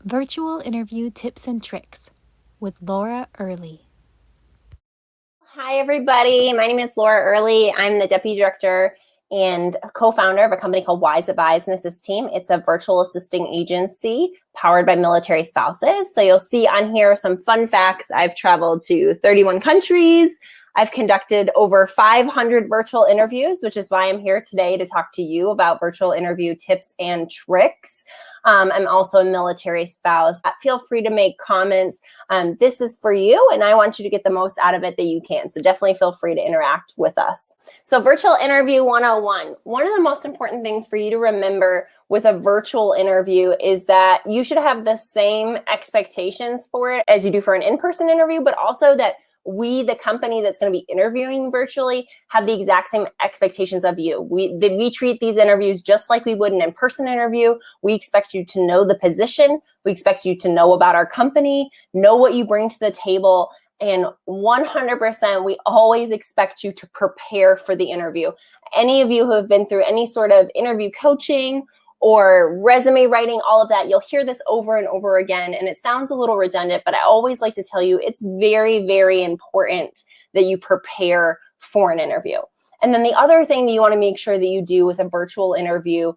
Virtual Interview Tips and Tricks with Laura Early. Hi, everybody. My name is Laura Early. I'm the Deputy Director and co-founder of a company called Wise Advise and Assist Team. It's a virtual assisting agency powered by military spouses. So you'll see on here some fun facts. I've traveled to 31 countries. I've conducted over 500 virtual interviews, which is why I'm here today to talk to you about virtual interview tips and tricks. I'm also a military spouse. Feel free to make comments. This is for you, and I want you to get the most out of it that you can. So definitely feel free to interact with us. So virtual interview 101. One of the most important things for you to remember with a virtual interview is that you should have the same expectations for it as you do for an in-person interview, but also that we, the company that's going to be interviewing virtually, have the exact same expectations of you. We treat these interviews just like we would an in-person interview. We expect you to know the position. We expect you to know about our company, know what you bring to the table, and 100%, we always expect you to prepare for the interview. Any of you who have been through any sort of interview coaching or resume writing, all of that, you'll hear this over and over again. And it sounds a little redundant, but I always like to tell you it's very, very important that you prepare for an interview. And then the other thing that you want to make sure that you do with a virtual interview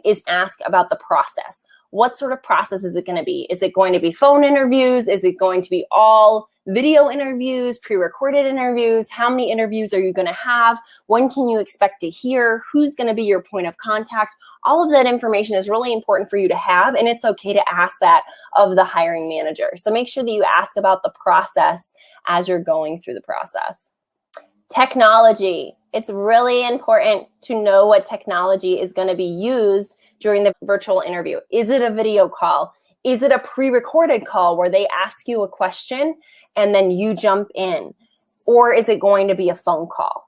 is ask about the process. What sort of process is it going to be? Is it going to be phone interviews? Is it going to be all video interviews, pre-recorded interviews? How many interviews are you going to have? When can you expect to hear? Who's going to be your point of contact? All of that information is really important for you to have, and it's okay to ask that of the hiring manager. So make sure that you ask about the process as you're going through the process. Technology. It's really important to know what technology is going to be used during the virtual interview. Is it a video call? Is it a pre-recorded call where they ask you a question and then you jump in? Or is it going to be a phone call?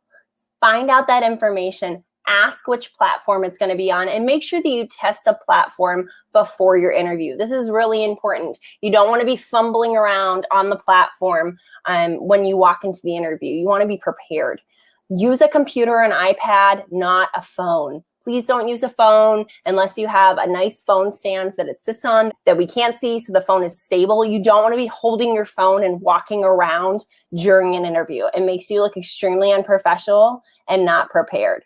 Find out that information. Ask which platform it's going to be on, and make sure that you test the platform before your interview. This is really important. You don't want to be fumbling around on the platform when you walk into the interview. You want to be prepared. Use a computer or an iPad, not a phone. Please don't use a phone unless you have a nice phone stand that it sits on that we can't see so the phone is stable. You don't want to be holding your phone and walking around during an interview. It makes you look extremely unprofessional and not prepared.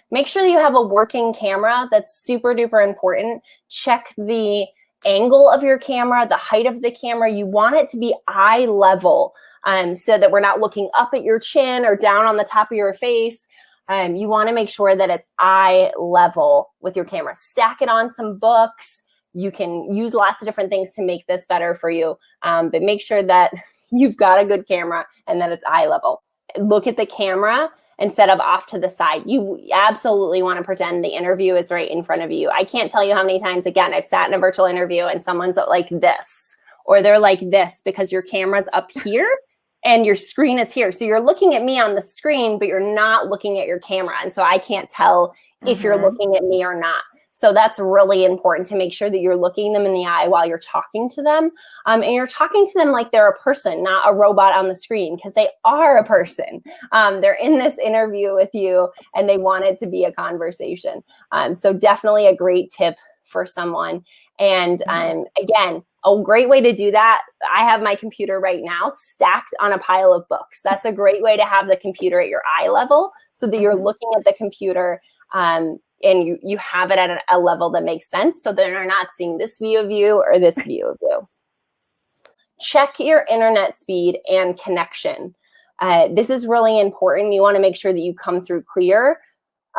Make sure that you have a working camera. That's super duper important. Check the angle of your camera, the height of the camera. You want it to be eye level so that we're not looking up at your chin or down on the top of your face. You want to make sure that it's eye level with your camera. Stack it on some books. You can use lots of different things to make this better for you, but make sure that you've got a good camera and that it's eye level. Look at the camera instead of off to the side. You absolutely want to pretend the interview is right in front of you. I can't tell you how many times, again, I've sat in a virtual interview and someone's like this, or they're like this because your camera's up here and your screen is here. So you're looking at me on the screen, but you're not looking at your camera. And so I can't tell if you're looking at me or not. So that's really important to make sure that you're looking them in the eye while you're talking to them. And you're talking to them like they're a person, not a robot on the screen, because they are a person. They're in this interview with you and they want it to be a conversation. So definitely a great tip for someone. And again, a great way to do that, I have my computer right now stacked on a pile of books. That's a great way to have the computer at your eye level so that you're looking at the computer and you have it at a level that makes sense so that you're not seeing this view of you or this view of you. Check your internet speed and connection. This is really important. You want to make sure that you come through clear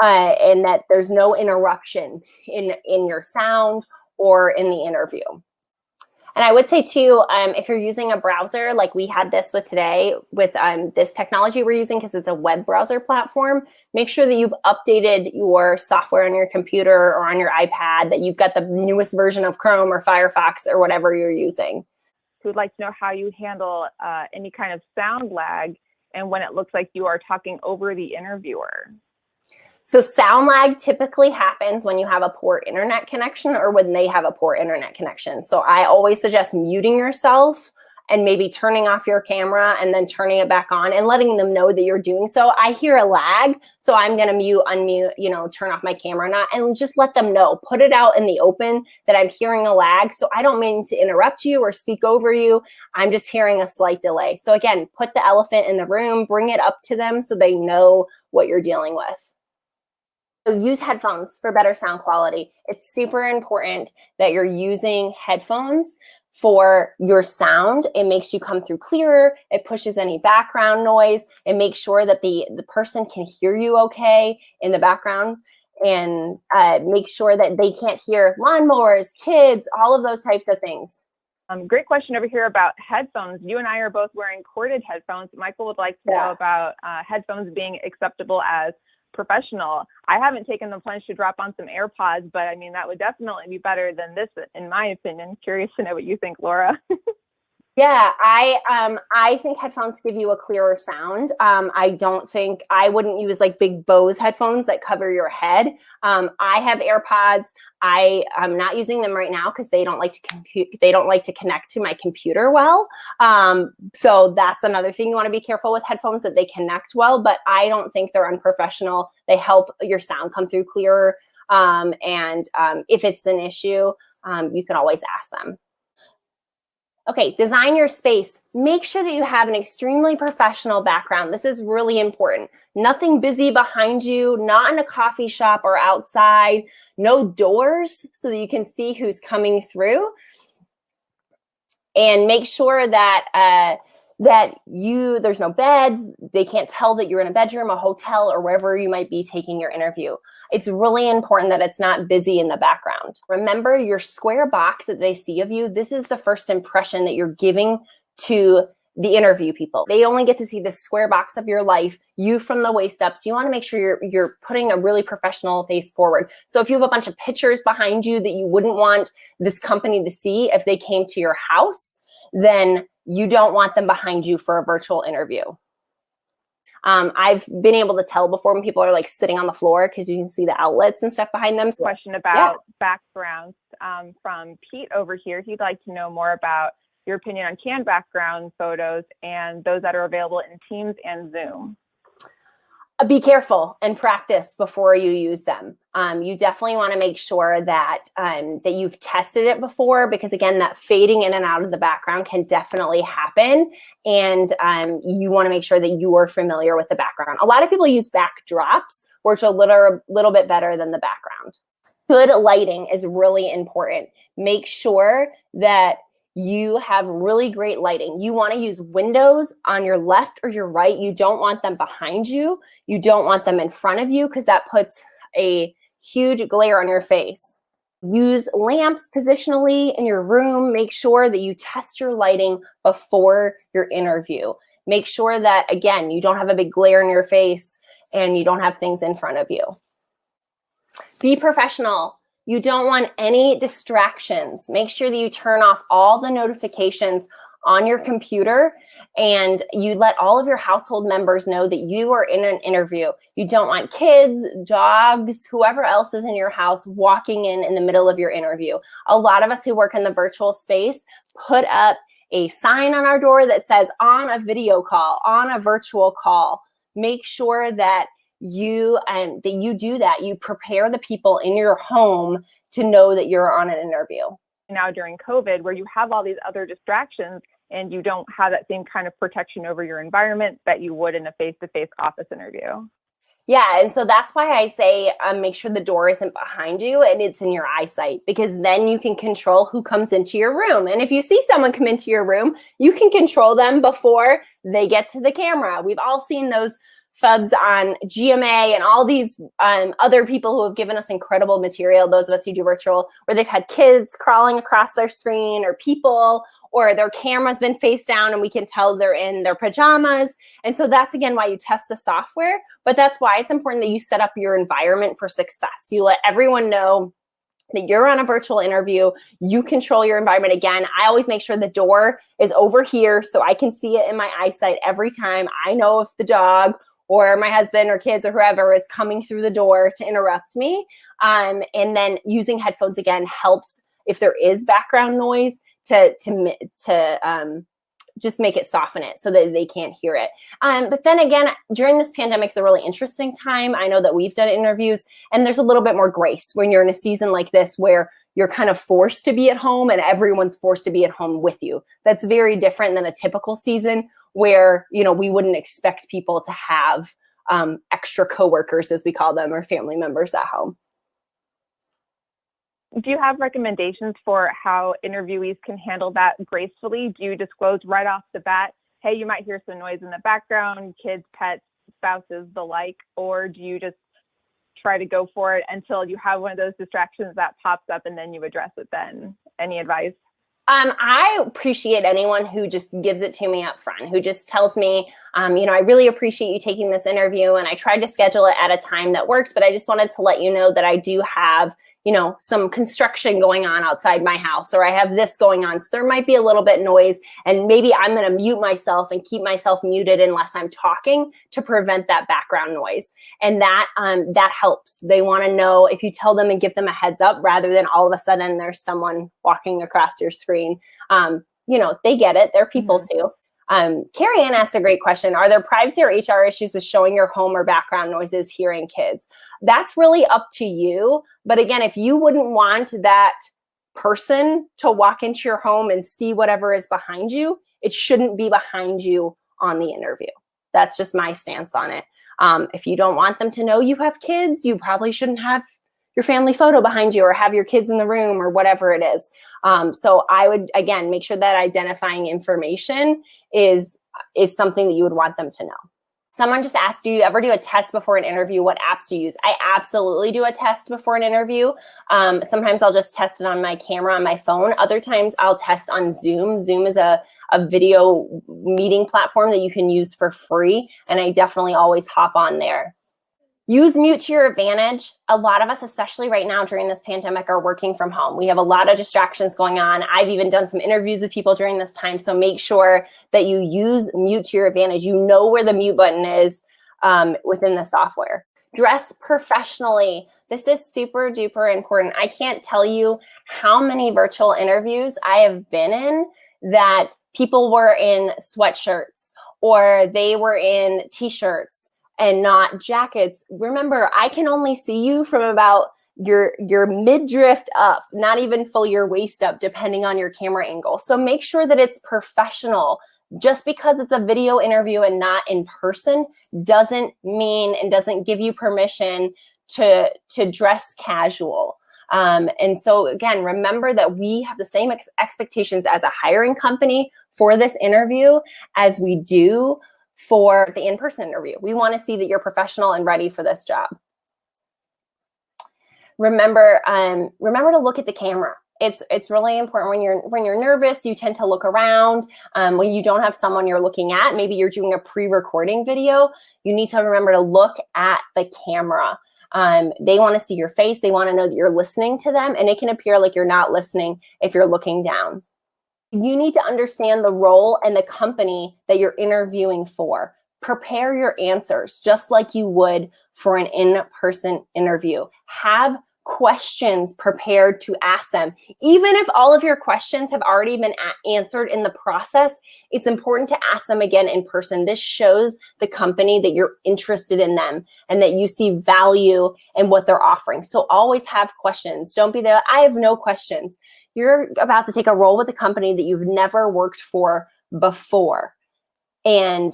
and that there's no interruption in your sound or in the interview. And I would say too, if you're using a browser, like we had this with today with this technology we're using, because it's a web browser platform, make sure that you've updated your software on your computer or on your iPad, that you've got the newest version of Chrome or Firefox or whatever you're using. Who'd like to know how you handle any kind of sound lag and when it looks like you are talking over the interviewer. So sound lag typically happens when you have a poor internet connection or when they have a poor internet connection. So I always suggest muting yourself and maybe turning off your camera and then turning it back on and letting them know that you're doing so. I hear a lag, so I'm going to mute, unmute, turn off my camera, and just let them know. Put it out in the open that I'm hearing a lag. So I don't mean to interrupt you or speak over you. I'm just hearing a slight delay. So again, put the elephant in the room, bring it up to them so they know what you're dealing with. So use headphones for better sound quality. It's super important that you're using headphones for your sound. It makes you come through clearer. It pushes any background noise. It makes sure that the person can hear you okay in the background, and make sure that they can't hear lawnmowers, kids, all of those types of things. Great question over here about headphones. You and I are both wearing corded headphones. Michael would like to know about headphones being acceptable as professional. I haven't taken the plunge to drop on some AirPods, but I mean, that would definitely be better than this, in my opinion. Curious to know what you think, Laura. Yeah, I think headphones give you a clearer sound. I wouldn't use like big Bose headphones that cover your head. I have AirPods. I'm not using them right now because they don't like to connect to my computer well. So that's another thing you want to be careful with headphones, that they connect well, but I don't think they're unprofessional. They help your sound come through clearer. If it's an issue, you can always ask them. Okay, design your space. Make sure that you have an extremely professional background. This is really important. Nothing busy behind you, not in a coffee shop or outside, no doors so that you can see who's coming through. And make sure that there's no beds. They can't tell that you're in a bedroom, a hotel, or wherever you might be taking your interview. It's really important that it's not busy in the background. Remember your square box that they see of you. This is the first impression that you're giving to the interview people. They only get to see the square box of your life, you from the waist up. So you want to make sure you're putting a really professional face forward. So if you have a bunch of pictures behind you that you wouldn't want this company to see if they came to your house, then you don't want them behind you for a virtual interview. I've been able to tell before when people are like sitting on the floor because you can see the outlets and stuff behind them. Question about backgrounds from Pete over here. He'd like to know more about your opinion on canned background photos and those that are available in Teams and Zoom. Be careful and practice before you use them. You definitely want to make sure that that you've tested it before, because again, that fading in and out of the background can definitely happen. And you want to make sure that you are familiar with the background. A lot of people use backdrops, which are a little bit better than the background. Good lighting is really important. Make sure that you have really great lighting. You want to use windows on your left or your right. You don't want them behind you. You don't want them in front of you because that puts a huge glare on your face. Use lamps positionally in your room. Make sure that you test your lighting before your interview. Make sure that, again, you don't have a big glare in your face and you don't have things in front of you. Be professional. You don't want any distractions. Make sure that you turn off all the notifications on your computer and you let all of your household members know that you are in an interview. You don't want kids, dogs, whoever else is in your house walking in the middle of your interview. A lot of us who work in the virtual space put up a sign on our door that says on a video call, on a virtual call. Make sure that you do that. You prepare the people in your home to know that you're on an interview. Now during COVID, where you have all these other distractions and you don't have that same kind of protection over your environment that you would in a face-to-face office interview. Yeah, and so that's why I say make sure the door isn't behind you and it's in your eyesight, because then you can control who comes into your room. And if you see someone come into your room, you can control them before they get to the camera. We've all seen those Fubs on GMA and all these other people who have given us incredible material, those of us who do virtual, where they've had kids crawling across their screen or people, or their camera's been face down and we can tell they're in their pajamas. And so that's, again, why you test the software, but that's why it's important that you set up your environment for success. You let everyone know that you're on a virtual interview, you control your environment. Again, I always make sure the door is over here so I can see it in my eyesight every time. I know if the dog or my husband or kids or whoever is coming through the door to interrupt me. And then using headphones, again, helps if there is background noise to just make it soften it so that they can't hear it. But then again, during this pandemic, it's a really interesting time. I know that we've done interviews, and there's a little bit more grace when you're in a season like this where you're kind of forced to be at home and everyone's forced to be at home with you. That's very different than a typical season where, you know, we wouldn't expect people to have extra coworkers, as we call them, or family members at home. Do you have recommendations for how interviewees can handle that gracefully? Do you disclose right off the bat, hey, you might hear some noise in the background, kids, pets, spouses, the like, or do you just try to go for it until you have one of those distractions that pops up and then you address it then? Any advice? I appreciate anyone who just gives it to me up front, who just tells me, you know, I really appreciate you taking this interview, and I tried to schedule it at a time that works, but I just wanted to let you know that I do have, you know, some construction going on outside my house, or I have this going on. So there might be a little bit noise, and maybe I'm going to mute myself and keep myself muted unless I'm talking to prevent that background noise. And that helps. They want to know if you tell them and give them a heads up rather than all of a sudden there's someone walking across your screen. You know, they get it. They're people too. Carrie Ann asked a great question. Are there privacy or HR issues with showing your home or background noises hearing kids? That's really up to you. But again, if you wouldn't want that person to walk into your home and see whatever is behind you, it shouldn't be behind you on the interview. That's just my stance on it. If you don't want them to know you have kids, you probably shouldn't have your family photo behind you or have your kids in the room or whatever it is. So I would, again, make sure that identifying information is something that you would want them to know. Someone just asked, do you ever do a test before an interview? What apps do you use? I absolutely do a test before an interview. Sometimes I'll just test it on my camera on my phone. Other times I'll test on Zoom. Zoom is a video meeting platform that you can use for free. And I definitely always hop on there. Use mute to your advantage. A lot of us, especially right now during this pandemic, are working from home. We have a lot of distractions going on. I've even done some interviews with people during this time. So make sure that you use mute to your advantage. You know where the mute button is within the software. Dress professionally. This is super duper important. I can't tell you how many virtual interviews I have been in that people were in sweatshirts or they were in t-shirts and not jackets. Remember, I can only see you from about your midriff up, not even full your waist up, depending on your camera angle. So make sure that it's professional. Just because it's a video interview and not in person doesn't mean and doesn't give you permission to dress casual. And so again, remember that we have the same expectations as a hiring company for this interview as we do for the in-person interview. We want to see that you're professional and ready for this job. Remember to look at the camera. It's really important when you're nervous. You tend to look around. When you don't have someone you're looking at, maybe you're doing a pre-recording video. You need to remember to look at the camera. They want to see your face. They want to know that you're listening to them, and it can appear like you're not listening if you're looking down. You need to understand the role and the company that you're interviewing for. Prepare your answers just like you would for an in-person interview. Have questions prepared to ask them. Even if all of your questions have already been answered in the process, it's important to ask them again in person. This shows the company that you're interested in them and that you see value in what they're offering. So always have questions. Don't be there, I have no questions. You're about to take a role with a company that you've never worked for before. And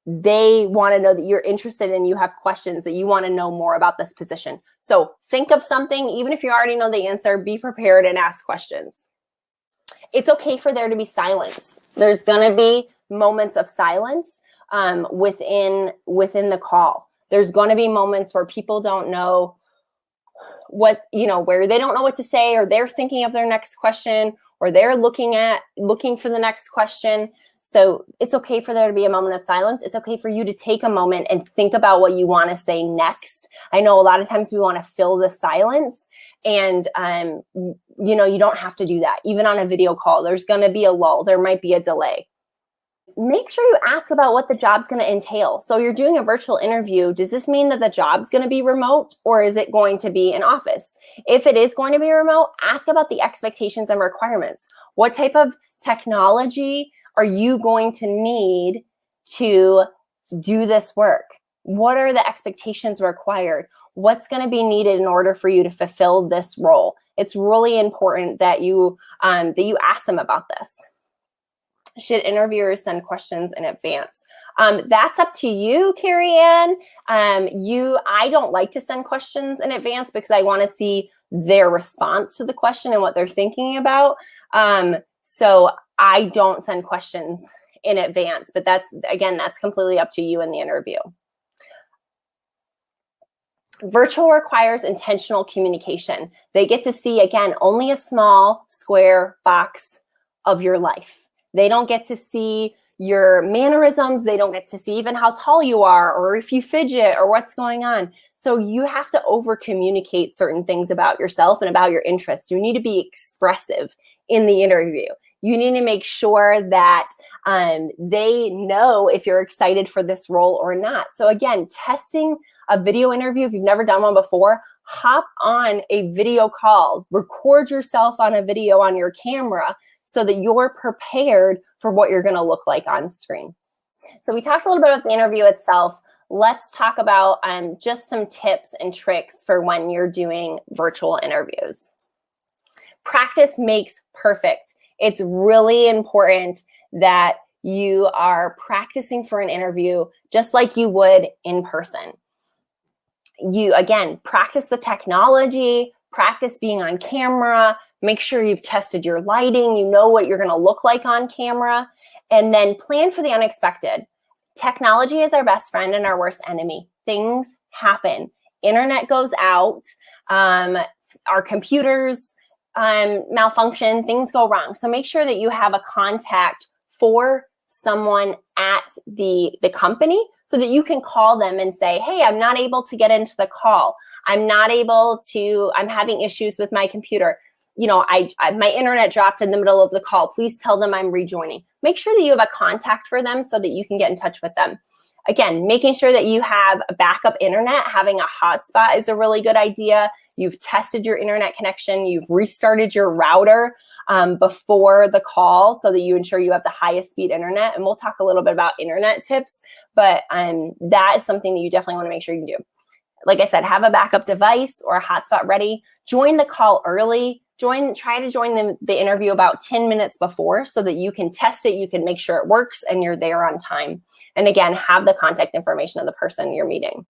they want to know that you're interested and you have questions, that you want to know more about this position. So think of something, even if you already know the answer, be prepared and ask questions. It's okay for there to be silence. There's going to be moments of silence within the call. There's going to be moments where people don't know where they don't know what to say, or they're thinking of their next question, or they're looking for the next question. So it's okay for there to be a moment of silence. It's okay for you to take a moment and think about what you want to say next. I know a lot of times we want to fill the silence, and you don't have to do that. Even on a video call, there's going to be a lull. There might be a delay. Make sure you ask about what the job's going to entail. So you're doing a virtual interview. Does this mean that the job's going to be remote, or is it going to be in office? If it is going to be remote, ask about the expectations and requirements. What type of technology are you going to need to do this work? What are the expectations required? What's going to be needed in order for you to fulfill this role? It's really important that you ask them about this. Should interviewers send questions in advance? That's up to you, Carrie Ann. I don't like to send questions in advance because I want to see their response to the question and what they're thinking about. So I don't send questions in advance, but that's completely up to you in the interview. Virtual requires intentional communication. They get to see, again, only a small square box of your life. They don't get to see your mannerisms. They don't get to see even how tall you are or if you fidget or what's going on. So you have to over communicate certain things about yourself and about your interests. You need to be expressive in the interview. You need to make sure that they know if you're excited for this role or not. So again, testing a video interview, if you've never done one before, hop on a video call, record yourself on a video on your camera so that you're prepared for what you're going to look like on screen. So we talked a little bit about the interview itself. Let's talk about just some tips and tricks for when you're doing virtual interviews. Practice makes perfect. It's really important that you are practicing for an interview just like you would in person. You, again, practice the technology, practice being on camera, make sure you've tested your lighting, you know what you're going to look like on camera, and then plan for the unexpected. Technology is our best friend and our worst enemy. Things happen. Internet goes out, our computers malfunction, things go wrong. So make sure that you have a contact for someone at the company so that you can call them and say, hey, I'm not able to get into the call. I'm having issues with my computer. My internet dropped in the middle of the call. Please tell them I'm rejoining. Make sure that you have a contact for them so that you can get in touch with them. Again, making sure that you have a backup internet, having a hotspot is a really good idea. You've tested your internet connection. You've restarted your router before the call so that you ensure you have the highest speed internet. And we'll talk a little bit about internet tips, but that is something that you definitely want to make sure you can do. Like I said, have a backup device or a hotspot ready. Join the call early. Try to join the interview about 10 minutes before so that you can test it, you can make sure it works, and you're there on time. And again, have the contact information of the person you're meeting.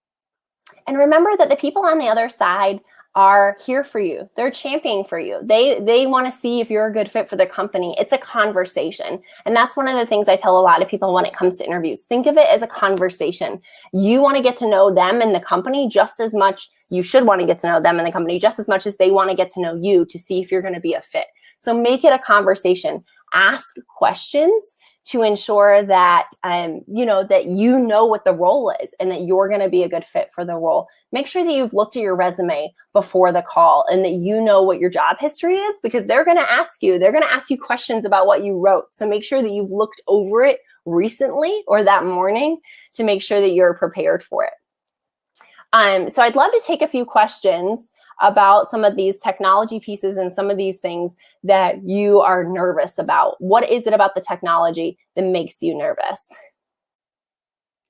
And remember that the people on the other side are here for you. They're championing for you. They want to see if you're a good fit for the company. It's a conversation. And that's one of the things I tell a lot of people when it comes to interviews. Think of it as a conversation. You want to get to know them and the company just as much. You should want to get to know them and the company just as much as they want to get to know you to see if you're going to be a fit. So make it a conversation. Ask questions to ensure that that you know what the role is and that you're going to be a good fit for the role. Make sure that you've looked at your resume before the call and that you know what your job history is, because they're going to ask you questions about what you wrote. So make sure that you've looked over it recently or that morning to make sure that you're prepared for it. So I'd love to take a few questions about some of these technology pieces and some of these things that you are nervous about. What is it about the technology that makes you nervous?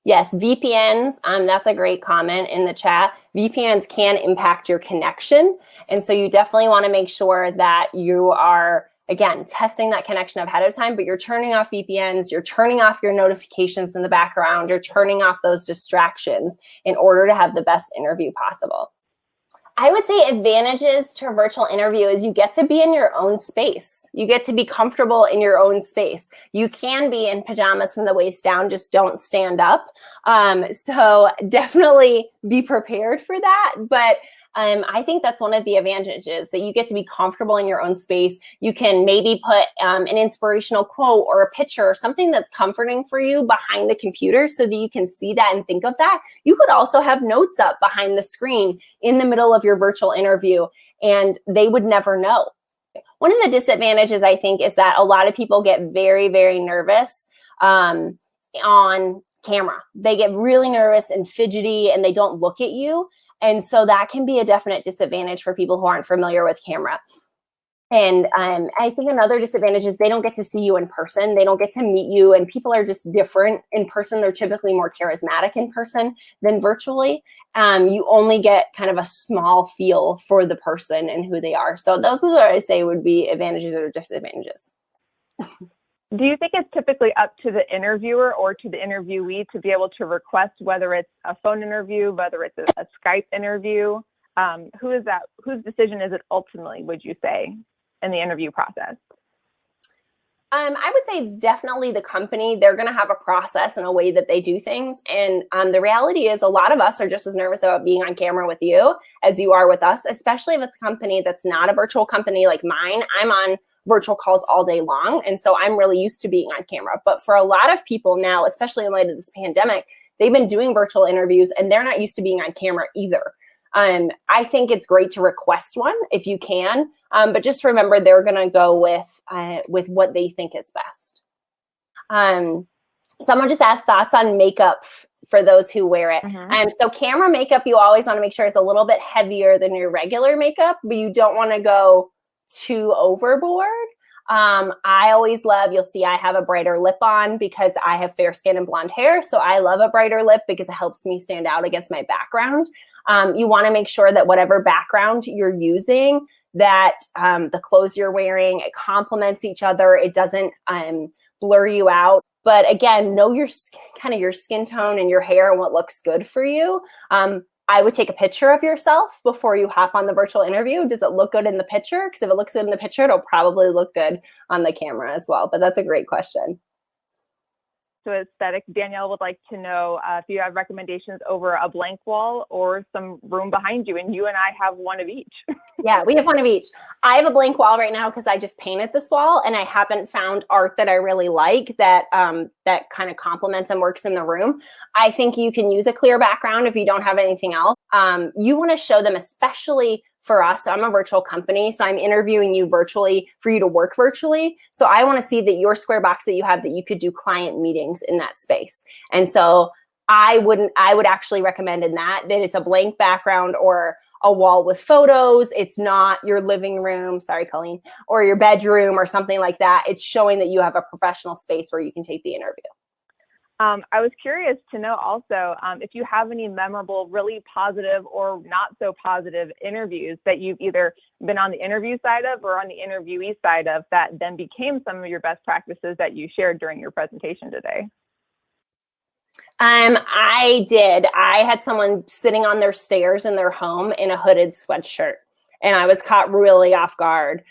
Yes, VPNs, that's a great comment in the chat. VPNs can impact your connection. And so you definitely want to make sure that you are, again, testing that connection ahead of time, but you're turning off VPNs, you're turning off your notifications in the background, you're turning off those distractions in order to have the best interview possible. I would say advantages to a virtual interview is you get to be in your own space. You get to be comfortable in your own space. You can be in pajamas from the waist down, just don't stand up. So definitely be prepared for that. But I think that's one of the advantages, that you get to be comfortable in your own space. You can maybe put an inspirational quote or a picture or something that's comforting for you behind the computer so that you can see that and think of that. You could also have notes up behind the screen in the middle of your virtual interview, and they would never know. One of the disadvantages, I think, is that a lot of people get very, very nervous on camera. They get really nervous and fidgety and they don't look at you. And so that can be a definite disadvantage for people who aren't familiar with camera. And I think another disadvantage is they don't get to see you in person. They don't get to meet you, and people are just different in person. They're typically more charismatic in person than virtually. You only get kind of a small feel for the person and who they are. So those are what I say would be advantages or disadvantages. Do you think it's typically up to the interviewer or to the interviewee to be able to request whether it's a phone interview, whether it's a Skype interview? Whose decision is it ultimately, would you say, in the interview process? I would say it's definitely the company. They're going to have a process and a way that they do things. And the reality is a lot of us are just as nervous about being on camera with you as you are with us, especially if it's a company that's not a virtual company like mine. I'm on virtual calls all day long. And so I'm really used to being on camera. But for a lot of people now, especially in light of this pandemic, they've been doing virtual interviews and they're not used to being on camera either. I think it's great to request one if you can, but just remember they're going to go with what they think is best. Someone just asked thoughts on makeup for those who wear it. So camera makeup, you always want to make sure it's a little bit heavier than your regular makeup, but you don't want to go too overboard. I always love, you'll see I have a brighter lip on because I have fair skin and blonde hair. So I love a brighter lip because it helps me stand out against my background. You want to make sure that whatever background you're using, that the clothes you're wearing, it complements each other. It doesn't blur you out. But again, know your kind of your skin tone and your hair and what looks good for you. I would take a picture of yourself before you hop on the virtual interview. Does it look good in the picture? Because if it looks good in the picture, it'll probably look good on the camera as well. But that's a great question. So aesthetic, Danielle would like to know if you have recommendations over a blank wall or some room behind you, and you and I have one of each. Yeah, we have one of each. I have a blank wall right now because I just painted this wall and I haven't found art that I really like that that kind of complements and works in the room. I think you can use a clear background if you don't have anything else. You want to show them, especially for us, I'm a virtual company, so I'm interviewing you virtually for you to work virtually. So I want to see that your square box that you have, that you could do client meetings in that space. And so I would actually recommend in that it's a blank background or a wall with photos. It's not your living room, sorry, Colleen, or your bedroom or something like that. It's showing that you have a professional space where you can take the interview. I was curious to know also if you have any memorable, really positive or not so positive interviews that you've either been on the interview side of or on the interviewee side of that then became some of your best practices that you shared during your presentation today. I did. I had someone sitting on their stairs in their home in a hooded sweatshirt, and I was caught really off guard.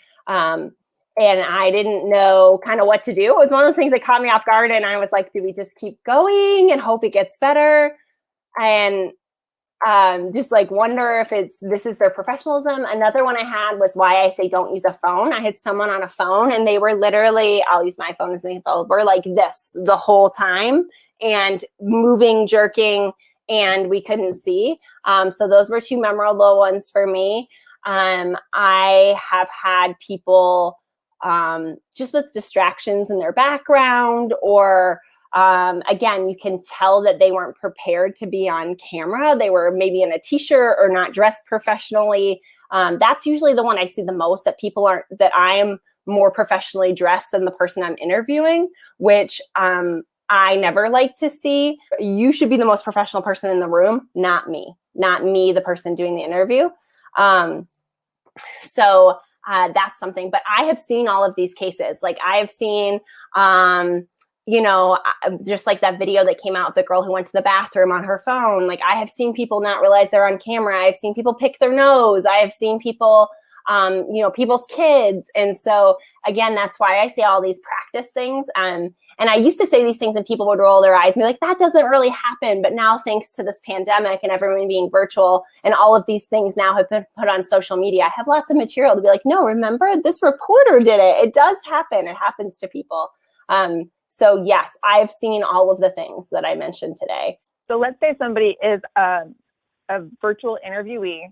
And I didn't know kind of what to do. It was one of those things that caught me off guard. And I was like, do we just keep going and hope it gets better? And just like wonder if this is their professionalism. Another one I had was why I say don't use a phone. I had someone on a phone and they were literally, I'll use my phone as an example, were like this the whole time and moving, jerking, and we couldn't see. So those were two memorable ones for me. I have had people just with distractions in their background, or again, you can tell that they weren't prepared to be on camera. They were maybe in a t-shirt or not dressed professionally. That's usually the one I see the most, that people aren't, that I am more professionally dressed than the person I'm interviewing, which I never like to see. You should be the most professional person in the room, not me, the person doing the interview. So that's something, but I have seen all of these cases. Like I have seen, just like that video that came out of the girl who went to the bathroom on her phone. Like I have seen people not realize they're on camera. I've seen people pick their nose. I have seen people, people's kids. And so again, that's why I say all these practice things. And I used to say these things and people would roll their eyes and be like, that doesn't really happen. But now thanks to this pandemic and everyone being virtual and all of these things now have been put on social media, I have lots of material to be like, no, remember this reporter did it. It does happen. It happens to people. So yes, I've seen all of the things that I mentioned today. So let's say somebody is a virtual interviewee.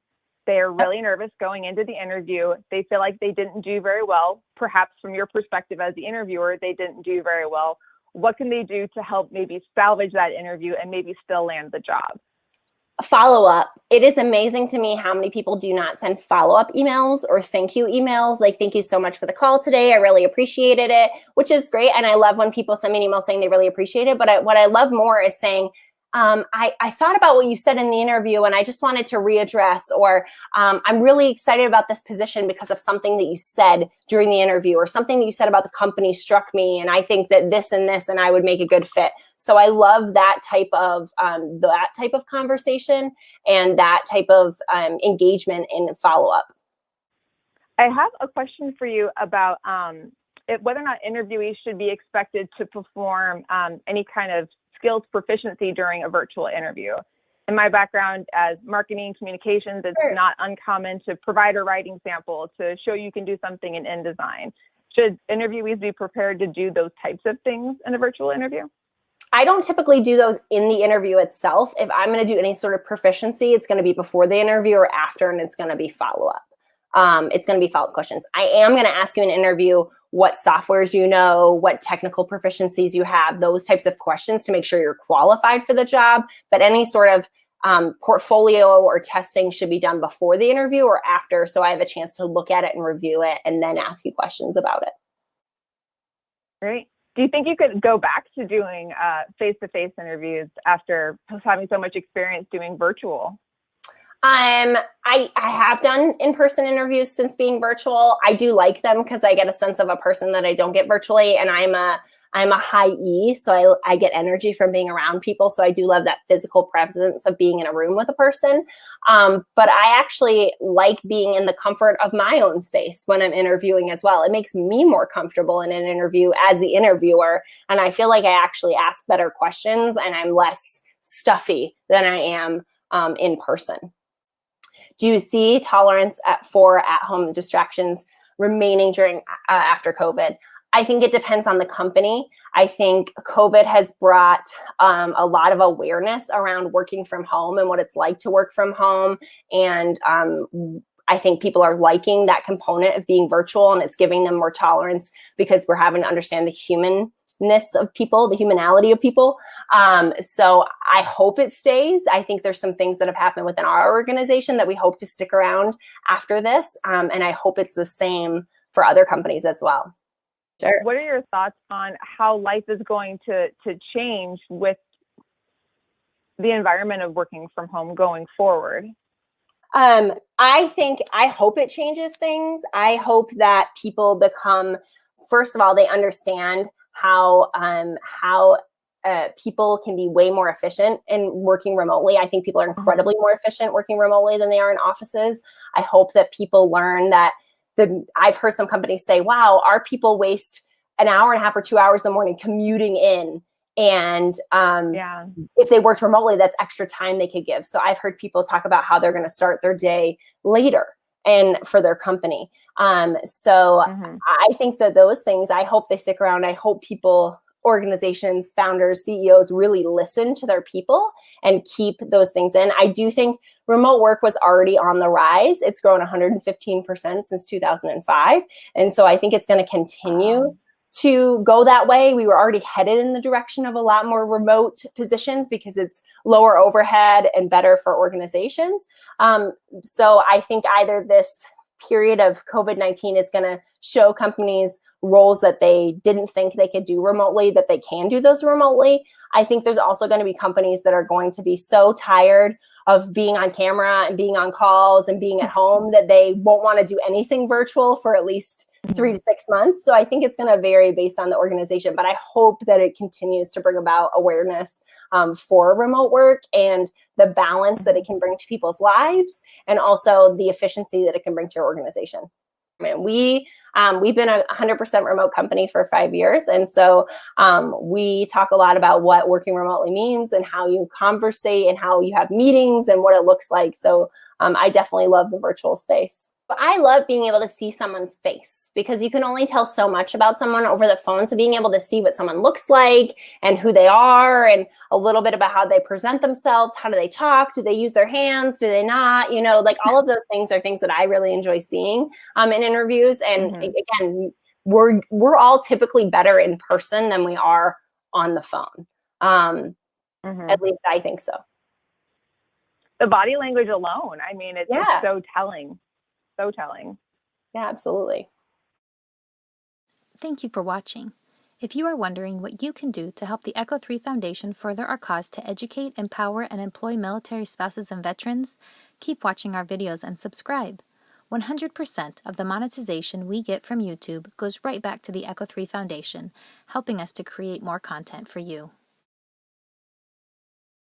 They're really nervous going into the interview. They feel like they didn't do very well. Perhaps from your perspective as the interviewer, they didn't do very well. What can they do to help maybe salvage that interview and maybe still land the job? follow-up. It is amazing to me how many people do not send follow-up emails or thank you emails. Like, thank you so much for the call today. I really appreciated it, which is great. And I love when people send me an email saying they really appreciate it. But what I love more is saying, I thought about what you said in the interview and I just wanted to readdress, or I'm really excited about this position because of something that you said during the interview, or something that you said about the company struck me. And I think that this and I would make a good fit. So I love that type of conversation and that type of engagement in follow-up. I have a question for you about whether or not interviewees should be expected to perform any kind of skills proficiency during a virtual interview. In my background as marketing communications, it's Sure. not uncommon to provide a writing sample to show you can do something in InDesign. Should interviewees be prepared to do those types of things in a virtual interview? I don't typically do those in the interview itself. If I'm going to do any sort of proficiency, it's going to be before the interview or after, and it's going to be follow-up. It's going to be follow-up questions. I am going to ask you in an interview what softwares you know, what technical proficiencies you have, those types of questions to make sure you're qualified for the job. But any sort of portfolio or testing should be done before the interview or after, so I have a chance to look at it and review it and then ask you questions about it. Great. Do you think you could go back to doing face-to-face interviews after having so much experience doing virtual? I have done in-person interviews since being virtual. I do like them because I get a sense of a person that I don't get virtually, and I'm a high E, so I get energy from being around people. So I do love that physical presence of being in a room with a person. But I actually like being in the comfort of my own space when I'm interviewing as well. It makes me more comfortable in an interview as the interviewer, and I feel like I actually ask better questions and I'm less stuffy than I am in person. Do you see tolerance for at-home distractions remaining during after COVID? I think it depends on the company. I think COVID has brought a lot of awareness around working from home and what it's like to work from home. And I think people are liking that component of being virtual, and it's giving them more tolerance because we're having to understand the humanness of people, the humanality of people. So I hope it stays. I think there's some things that have happened within our organization that we hope to stick around after this. And I hope it's the same for other companies as well. Sure. What are your thoughts on how life is going to change with the environment of working from home going forward? I hope it changes things. I hope that people become, first of all, they understand how people can be way more efficient in working remotely. I think people are incredibly more efficient working remotely than they are in offices. I hope that people learn that I've heard some companies say, wow, our people waste an hour and a half or 2 hours in the morning commuting in. And if they worked remotely, that's extra time they could give. So I've heard people talk about how they're going to start their day later and for their company. So I think that those things, I hope they stick around. I hope people, organizations, founders, CEOs really listen to their people and keep those things in. I do think remote work was already on the rise. It's grown 115% since 2005. And so I think it's going to continue to go that way. We were already headed in the direction of a lot more remote positions because it's lower overhead and better for organizations. So I think either this period of COVID-19 is going to show companies roles that they didn't think they could do remotely, that they can do those remotely. I think there's also going to be companies that are going to be so tired of being on camera and being on calls and being at home that they won't want to do anything virtual for at least 3 to 6 months. So I think it's going to vary based on the organization, but I hope that it continues to bring about awareness for remote work and the balance that it can bring to people's lives, and also the efficiency that it can bring to your organization. I mean, we've been a 100% remote company for 5 years. And so we talk a lot about what working remotely means and how you conversate and how you have meetings and what it looks like. So I definitely love the virtual space. But I love being able to see someone's face because you can only tell so much about someone over the phone. So being able to see what someone looks like and who they are and a little bit about how they present themselves, how do they talk, do they use their hands, do they not, you know, like all of those things are things that I really enjoy seeing in interviews. And again, we're all typically better in person than we are on the phone. At least I think so. the body language alone. I mean, it's so telling, so telling. Yeah, absolutely. Thank you for watching. If you are wondering what you can do to help the Echo 3 Foundation further our cause to educate, empower, and employ military spouses and veterans, keep watching our videos and subscribe. 100% of the monetization we get from YouTube goes right back to the Echo 3 Foundation, helping us to create more content for you.